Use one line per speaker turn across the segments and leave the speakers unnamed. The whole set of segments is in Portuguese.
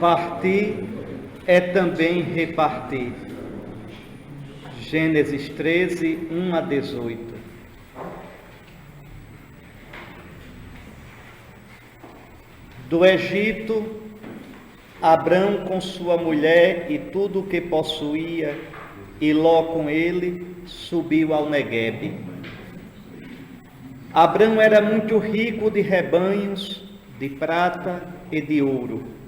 Partir é também repartir. Gênesis 13, 1 a 18. Do Egito, Abrão com sua mulher e tudo o que possuía, e Ló com ele, subiu ao Neguebe. Abrão era muito rico de rebanhos, de prata e de ouro.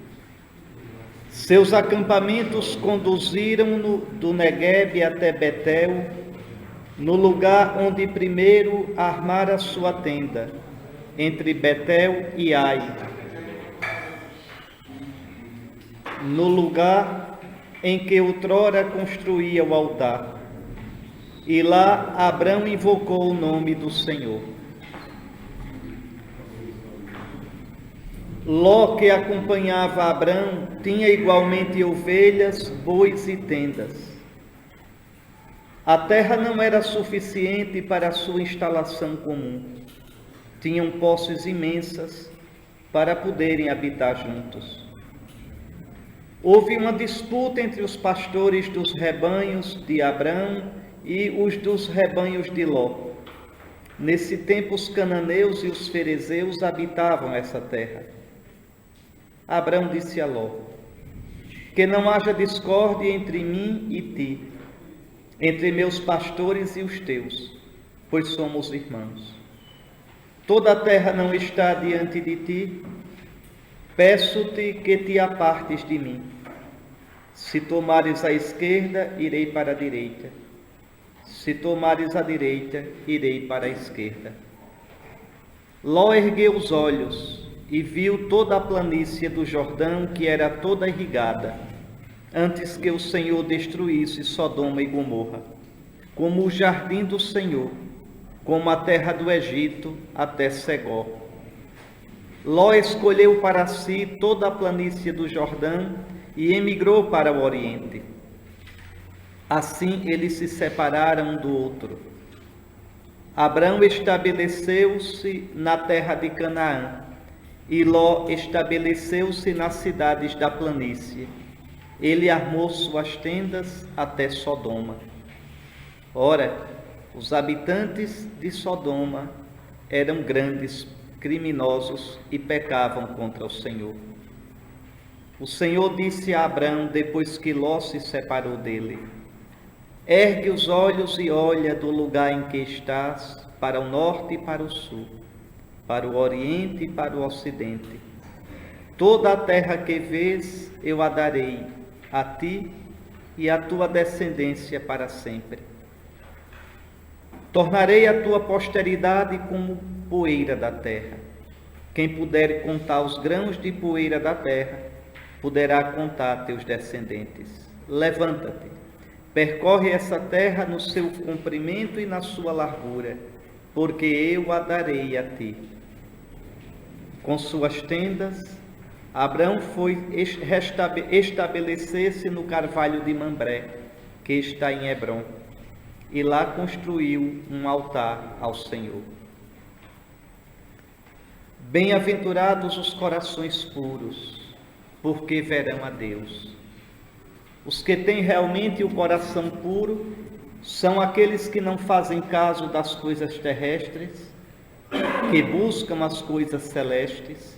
Seus acampamentos conduziram-no do Neguebe até Betel, no lugar onde primeiro armara sua tenda, entre Betel e Ai, no lugar em que outrora construía o altar. E lá Abrão invocou o nome do Senhor. Ló, que acompanhava Abrão, tinha igualmente ovelhas, bois e tendas. A terra não era suficiente para a sua instalação comum. Tinham posses imensas para poderem habitar juntos. Houve uma disputa entre os pastores dos rebanhos de Abrão e os dos rebanhos de Ló. Nesse tempo, os cananeus e os ferezeus habitavam essa terra. Abrão disse a Ló: que não haja discórdia entre mim e ti, entre meus pastores e os teus, pois somos irmãos. Toda a terra não está diante de ti, peço-te que te apartes de mim. Se tomares a esquerda, irei para a direita. Se tomares a direita, irei para a esquerda. Ló ergueu os olhos e viu toda a planície do Jordão, que era toda irrigada, antes que o Senhor destruísse Sodoma e Gomorra, como o jardim do Senhor, como a terra do Egito até Segó. Ló escolheu para si toda a planície do Jordão e emigrou para o Oriente. Assim eles se separaram um do outro. Abrão estabeleceu-se na terra de Canaã, e Ló estabeleceu-se nas cidades da planície. Ele armou suas tendas até Sodoma. Ora, os habitantes de Sodoma eram grandes criminosos e pecavam contra o Senhor. O Senhor disse a Abrão, depois que Ló se separou dele: ergue os olhos e olha do lugar em que estás, para o norte e para o sul, para o oriente e para o ocidente. Toda a terra que vês eu a darei a ti e à tua descendência para sempre. Tornarei a tua posteridade como poeira da terra. Quem puder contar os grãos de poeira da terra, poderá contar teus descendentes. Levanta-te, percorre essa terra no seu comprimento e na sua largura, porque eu a darei a ti. Com suas tendas, Abrão foi estabelecer-se no carvalho de Mambré, que está em Hebrom, e lá construiu um altar ao Senhor. Bem-aventurados os corações puros, porque verão a Deus. Os que têm realmente o coração puro são aqueles que não fazem caso das coisas terrestres, que buscam as coisas celestes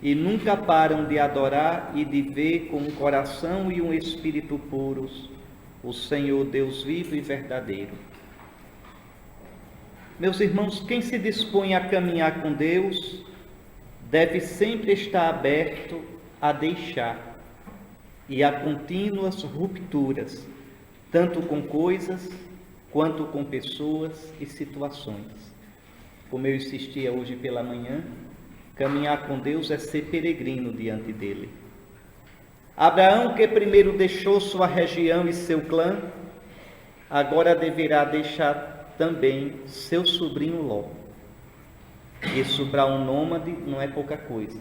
e nunca param de adorar e de ver com um coração e um espírito puros o Senhor Deus vivo e verdadeiro. Meus irmãos, quem se dispõe a caminhar com Deus deve sempre estar aberto a deixar e a contínuas rupturas, tanto com coisas quanto com pessoas e situações. Como eu insistia hoje pela manhã, caminhar com Deus é ser peregrino diante dele. Abraão, que primeiro deixou sua região e seu clã, agora deverá deixar também seu sobrinho Ló. Isso para um nômade não é pouca coisa,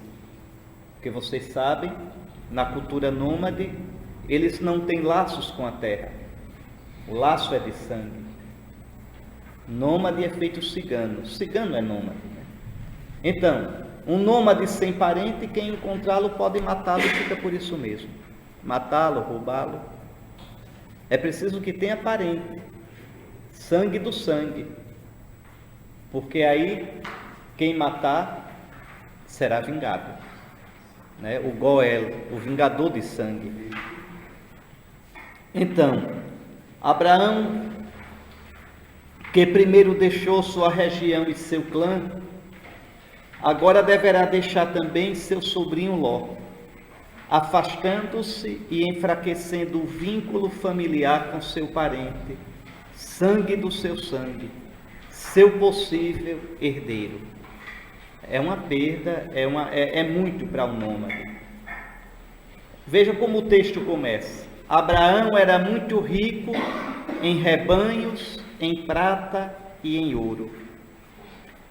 porque vocês sabem, na cultura nômade, eles não têm laços com a terra. O laço é de sangue. Nômade é feito cigano. Cigano é nômade, né? Então, Um nômade sem parente, quem encontrá-lo pode matá-lo e fica por isso mesmo. Matá-lo, roubá-lo. É preciso que tenha parente, sangue do sangue, porque aí quem matar será vingado, né? O Goel, o vingador de sangue. Então, Abraão, que primeiro deixou sua região e seu clã, agora deverá deixar também seu sobrinho Ló, afastando-se e enfraquecendo o vínculo familiar com seu parente, sangue do seu sangue, seu possível herdeiro. É uma perda, é muito para um nômade. Veja como o texto começa. Abraão era muito rico em rebanhos, em prata e em ouro.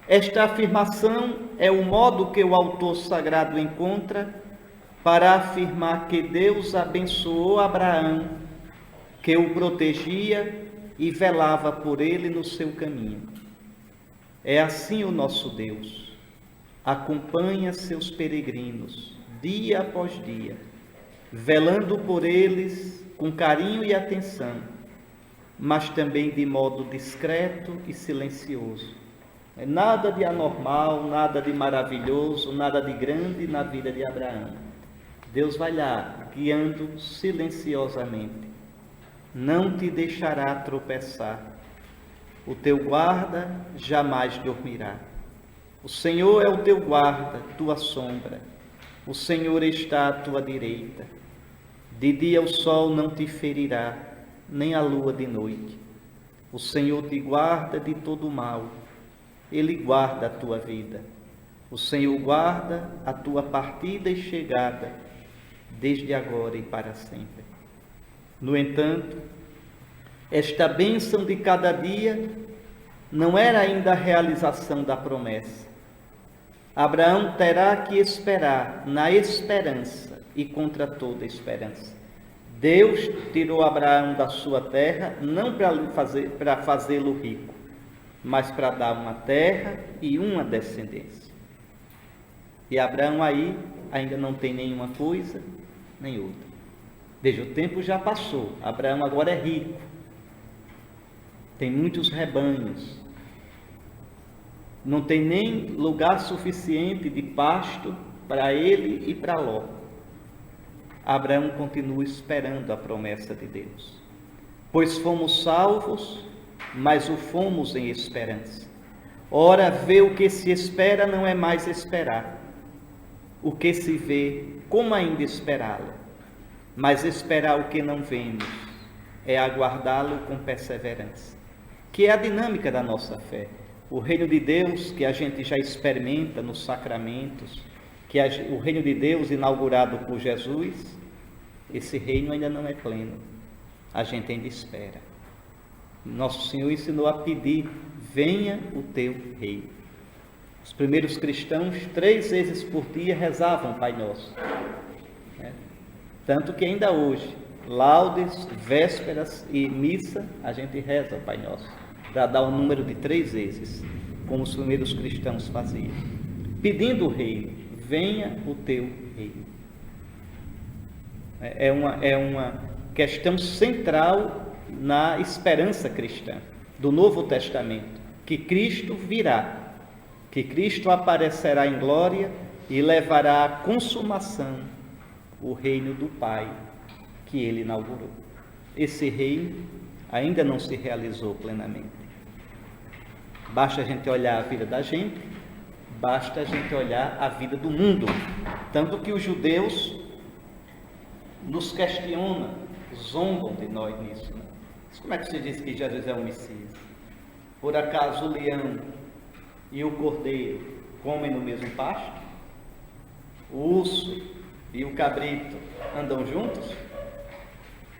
Esta afirmação é o modo que o autor sagrado encontra para afirmar que Deus abençoou Abraão, que o protegia e velava por ele no seu caminho. É assim o nosso Deus. Acompanha seus peregrinos, dia após dia, velando por eles com carinho e atenção, mas também de modo discreto e silencioso. Nada de anormal, nada de maravilhoso, nada de grande na vida de Abraão. Deus vai lá, guiando silenciosamente. Não te deixará tropeçar. O teu guarda jamais dormirá. O Senhor é o teu guarda, tua sombra. O Senhor está à tua direita. De dia o sol não te ferirá, nem a lua de noite. O Senhor te guarda de todo mal. Ele guarda a tua vida. O Senhor guarda a tua partida e chegada, desde agora e para sempre. No entanto, esta bênção de cada dia não era ainda a realização da promessa. Abraão terá que esperar na esperança e contra toda esperança. Deus tirou Abraão da sua terra não para fazê-lo rico, mas para dar uma terra e uma descendência. E Abraão aí ainda não tem nenhuma coisa, nem outra. Veja, o tempo já passou. Abraão agora é rico. Tem muitos rebanhos. Não tem nem lugar suficiente de pasto para ele e para Ló. Abraão continua esperando a promessa de Deus. Pois fomos salvos, mas o fomos em esperança. Ora, ver o que se espera não é mais esperar. O que se vê, como ainda esperá-lo? Mas esperar o que não vemos é aguardá-lo com perseverança, que é a dinâmica da nossa fé. O reino de Deus que a gente já experimenta nos sacramentos, o reino de Deus inaugurado por Jesus, esse reino ainda não é pleno. A gente ainda espera. Nosso Senhor ensinou a pedir: venha o teu reino. Os primeiros cristãos 3 vezes por dia rezavam Pai Nosso, né? Tanto que ainda hoje, laudes, vésperas e missa, a gente reza o Pai Nosso, para dar o número de 3 vezes, como os primeiros cristãos faziam, pedindo o reino: venha o teu reino. É uma questão central na esperança cristã do Novo Testamento, que Cristo virá, que Cristo aparecerá em glória e levará à consumação o reino do Pai que ele inaugurou. Esse reino ainda não se realizou plenamente. Basta a gente olhar a vida da gente, basta a gente olhar a vida do mundo. Tanto que os judeus nos questionam, zombam de nós nisso, né? Como é que se diz que Jesus é o Messias? Por acaso o leão e o cordeiro comem no mesmo pasto? O urso e o cabrito andam juntos?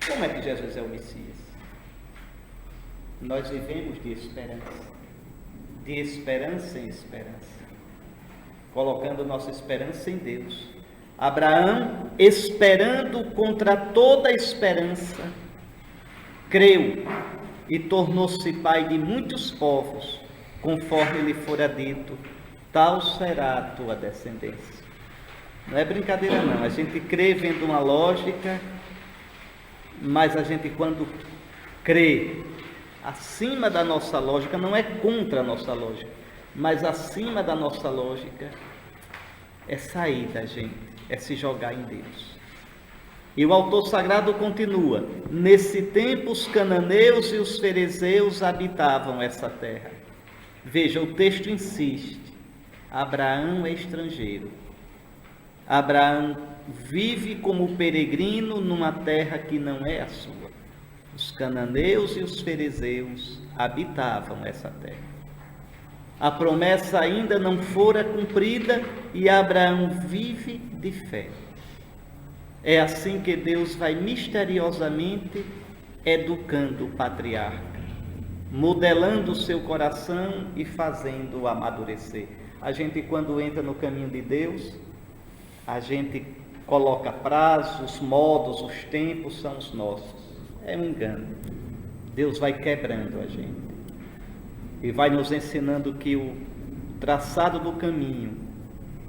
Como é que Jesus é o Messias? Nós vivemos de esperança em esperança, colocando nossa esperança em Deus. Abraão, esperando contra toda esperança, creu e tornou-se pai de muitos povos, conforme lhe fora dito: tal será a tua descendência. Não é brincadeira não, a gente crê vendo uma lógica, mas a gente quando crê acima da nossa lógica, não é contra a nossa lógica, mas acima da nossa lógica, é sair da gente, é se jogar em Deus. E o autor sagrado continua: nesse tempo os cananeus e os ferezeus habitavam essa terra. Veja, o texto insiste, Abraão é estrangeiro. Abraão vive como peregrino numa terra que não é a sua. Os cananeus e os ferezeus habitavam essa terra. A promessa ainda não fora cumprida e Abraão vive de fé. É assim que Deus vai misteriosamente educando o patriarca, modelando o seu coração e fazendo-o amadurecer. A gente, quando entra no caminho de Deus, a gente coloca prazos, modos, os tempos são os nossos. É um engano. Deus vai quebrando a gente e vai nos ensinando que o traçado do caminho,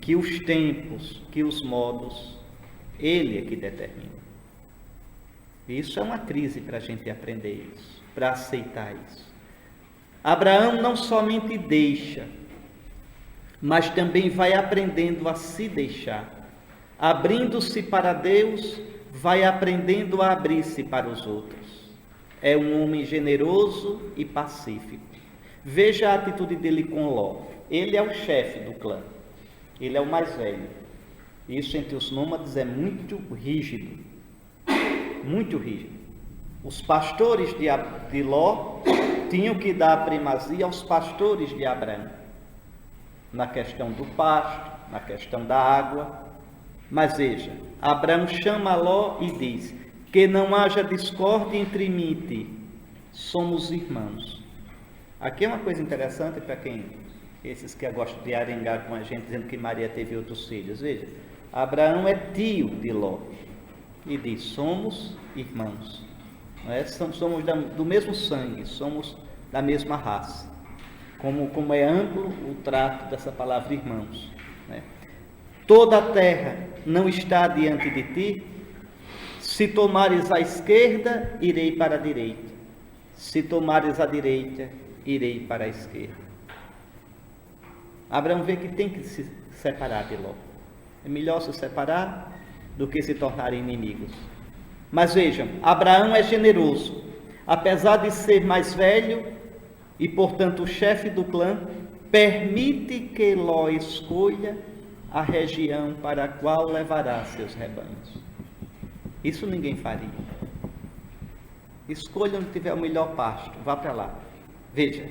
que os tempos, que os modos, Ele é que determina. Isso é uma crise para a gente aprender isso, para aceitar isso. Abraão não somente deixa, mas também vai aprendendo a se deixar. Abrindo-se para Deus, vai aprendendo a abrir-se para os outros. É um homem generoso e pacífico. Veja a atitude dele com Ló. Ele é o chefe do clã. Ele é o mais velho. Isso entre os nômades é muito rígido. Muito rígido. Os pastores de Ló tinham que dar primazia aos pastores de Abraão. Na questão do pasto, na questão da água. Mas veja, Abraão chama Ló e diz: que não haja discórdia entre mim e ti, somos irmãos. Aqui é uma coisa interessante para esses que gostam de arengar com a gente, dizendo que Maria teve outros filhos. Veja, Abraão é tio de Ló e diz: somos irmãos. Não é? Somos do mesmo sangue, somos da mesma raça. Como é amplo o trato dessa palavra irmãos. Né? Toda a terra não está diante de ti. Se tomares a esquerda, irei para a direita. Se tomares a direita, irei para a esquerda. Abraão vê que tem que se separar de Ló. É melhor se separar do que se tornarem inimigos. Mas vejam, Abraão é generoso. Apesar de ser mais velho e, portanto, o chefe do clã, permite que Ló escolha a região para a qual levará seus rebanhos. Isso ninguém faria. Escolha onde tiver o melhor pasto, vá para lá. Veja,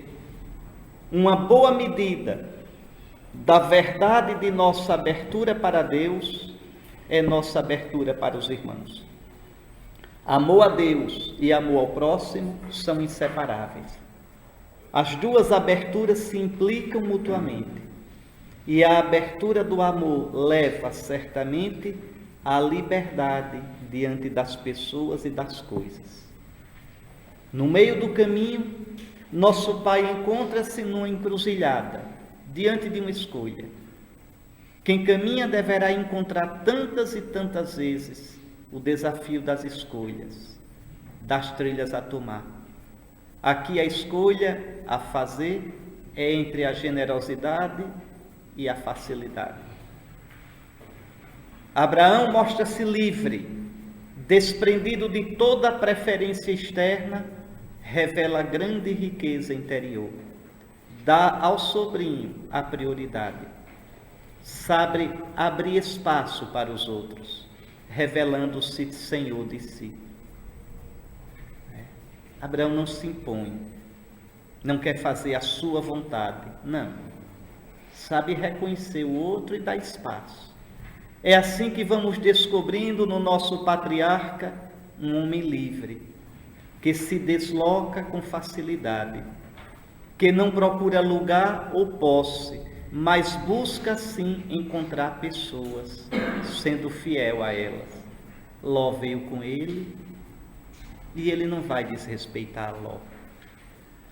uma boa medida da verdade de nossa abertura para Deus é nossa abertura para os irmãos. Amor a Deus e amor ao próximo são inseparáveis. As duas aberturas se implicam mutuamente. E a abertura do amor leva certamente à liberdade diante das pessoas e das coisas. No meio do caminho, nosso Pai encontra-se numa encruzilhada, diante de uma escolha. Quem caminha deverá encontrar tantas e tantas vezes o desafio das escolhas, das trilhas a tomar. Aqui a escolha a fazer é entre a generosidade e a facilidade. Abraão mostra-se livre, desprendido de toda a preferência externa, revela grande riqueza interior. Dá ao sobrinho a prioridade. Sabe abrir espaço para os outros, revelando-se senhor de si. Abraão não se impõe, não quer fazer a sua vontade, não. Sabe reconhecer o outro e dar espaço. É assim que vamos descobrindo no nosso patriarca um homem livre, que se desloca com facilidade, que não procura lugar ou posse, mas busca sim encontrar pessoas, sendo fiel a elas. Ló veio com ele e ele não vai desrespeitar Ló.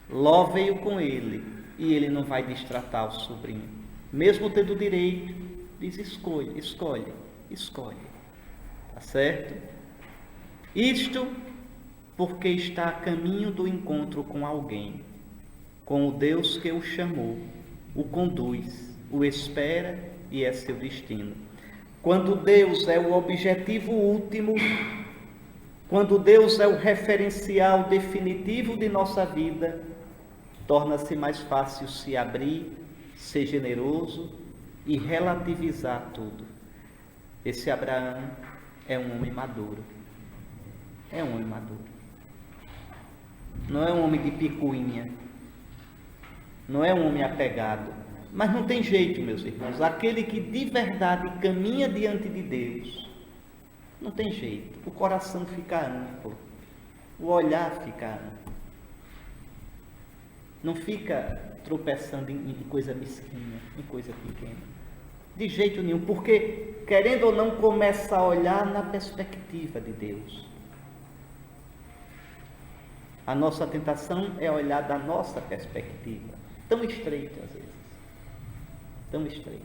Ló veio com ele e ele não vai destratar o sobrinho. mesmo tendo direito, diz: escolhe. Tá certo? Isto porque está a caminho do encontro com alguém, com o Deus que o chamou, o conduz, o espera e é seu destino. Quando Deus é o objetivo último, quando Deus é o referencial definitivo de nossa vida, torna-se mais fácil se abrir, ser generoso e relativizar tudo. Esse Abraão é um homem maduro. É um homem maduro. Não é um homem de picuinha. Não é um homem apegado. Mas não tem jeito, meus irmãos. Aquele que de verdade caminha diante de Deus, não tem jeito. O coração fica amplo. O olhar fica amplo. Não fica tropeçando em coisa mesquinha, em coisa pequena. De jeito nenhum. Porque, querendo ou não, começa a olhar na perspectiva de Deus. A nossa tentação é olhar da nossa perspectiva. Tão estreito às vezes. Tão estreito.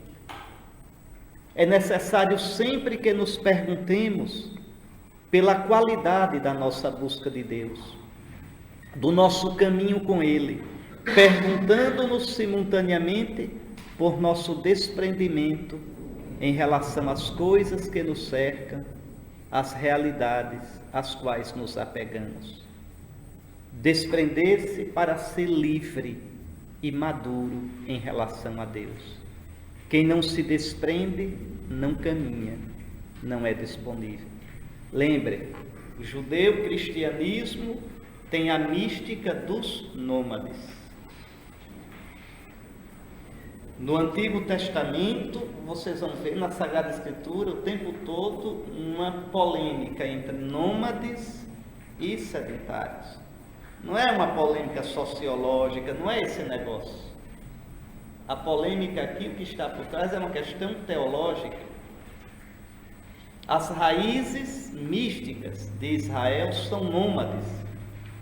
É necessário sempre que nos perguntemos pela qualidade da nossa busca de Deus, do nosso caminho com Ele, perguntando-nos simultaneamente por nosso desprendimento em relação às coisas que nos cercam, às realidades às quais nos apegamos. Desprender-se para ser livre e maduro em relação a Deus. Quem não se desprende, não caminha, não é disponível. Lembre, o judeu-cristianismo tem a mística dos nômades. No Antigo Testamento, vocês vão ver na Sagrada Escritura o tempo todo uma polêmica entre nômades e sedentários. Não é uma polêmica sociológica, não é esse negócio. A polêmica aqui, o que está por trás, é uma questão teológica. As raízes místicas de Israel são nômades.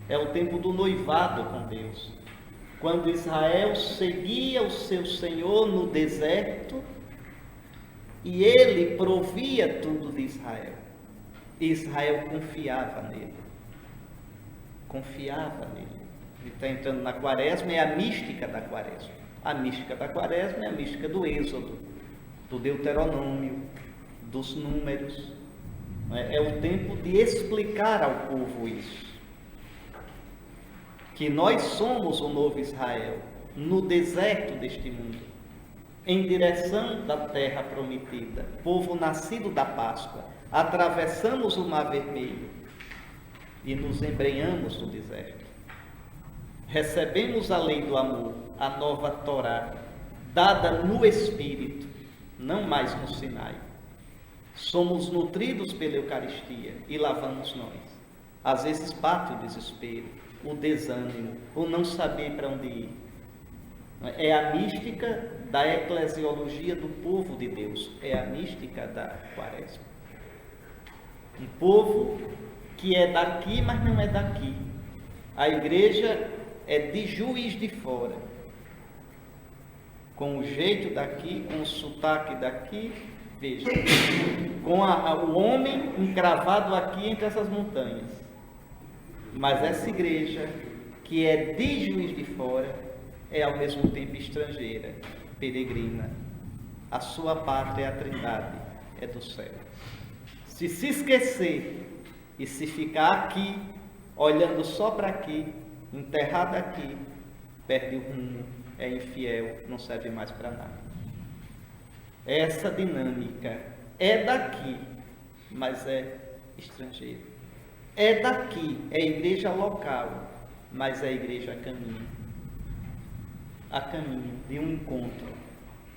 É o tempo do noivado com Deus. Quando Israel seguia o seu Senhor no deserto e Ele provia tudo de Israel. E Israel confiava nele. Confiava nele. Ele está entrando na quaresma, é a mística da quaresma. A mística da quaresma é a mística do Êxodo, do Deuteronômio, dos Números. É o tempo de explicar ao povo isso. Que nós somos o novo Israel, no deserto deste mundo, em direção da terra prometida, povo nascido da Páscoa. Atravessamos o Mar Vermelho e nos embrenhamos no deserto. Recebemos a lei do amor, a nova Torá, dada no Espírito, não mais no Sinai. Somos nutridos pela Eucaristia e lá vamos nós. Às vezes bate o desespero, o desânimo, o não saber para onde ir. É a mística da eclesiologia do povo de Deus, é a mística da quaresma. Um povo que é daqui, mas não é daqui. A igreja é de Juiz de Fora, com o jeito daqui, com o sotaque daqui, veja, com o homem encravado aqui entre essas montanhas. Mas essa igreja, que é de Juiz de Fora, é ao mesmo tempo estrangeira, peregrina. A sua pátria é a Trindade, é do céu. Se esquecer e se ficar aqui, olhando só para aqui, enterrado aqui, perde o rumo, é infiel, não serve mais para nada. Essa dinâmica é daqui, mas é estrangeiro. É daqui, é igreja local, mas é igreja a caminho. A caminho de um encontro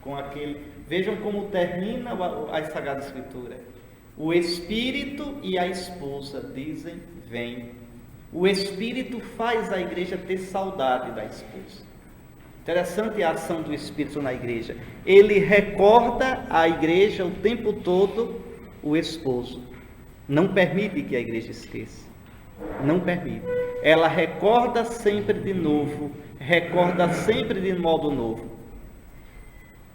com aquele... Vejam como termina a Sagrada Escritura. O Espírito e a esposa dizem, vem. O Espírito faz a igreja ter saudade da esposa. Interessante a ação do Espírito na igreja. Ele recorda a igreja o tempo todo o esposo. Não permite que a igreja esqueça. Não permite. Ela recorda sempre de novo. Recorda sempre de modo novo.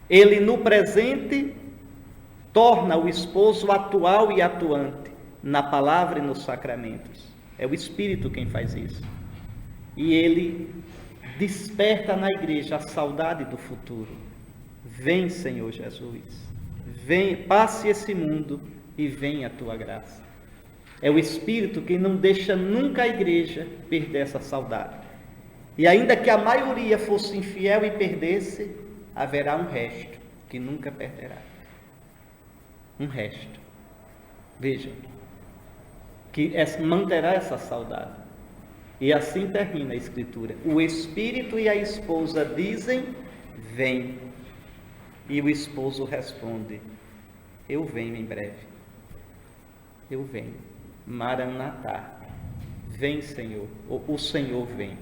Ele, no presente, torna o esposo atual e atuante na palavra e nos sacramentos. É o Espírito quem faz isso. E ele desperta na igreja a saudade do futuro. Vem, Senhor Jesus. Vem, passe esse mundo e venha a tua graça. É o Espírito que não deixa nunca a igreja perder essa saudade. E ainda que a maioria fosse infiel e perdesse, haverá um resto que nunca perderá. Um resto. Vejam, que manterá essa saudade. E assim termina a Escritura. O Espírito e a esposa dizem, vem. E o esposo responde, eu venho em breve. Eu venho. Maranatá. Vem, Senhor. O Senhor vem.